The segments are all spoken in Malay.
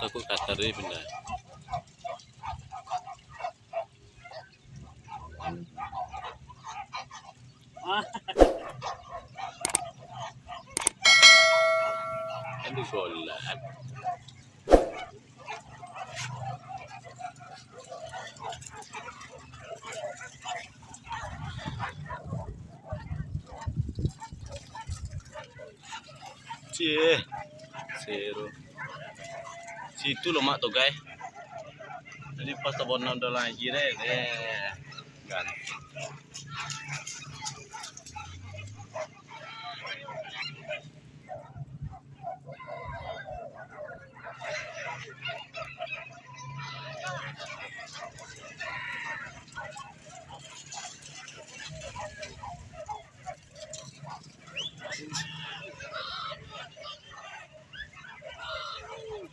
takut kata dia benda. Ini solat. Cie, zero. Situ loh mak tuh guys. Jadi pas abon udah lagi deh, kan.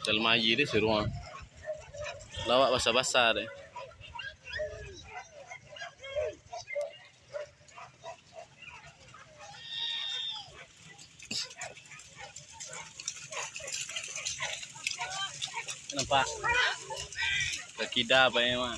Dalam air dia seru ah. Lawak basah-basah deh. Nampak? Kaki dah apa ya mah?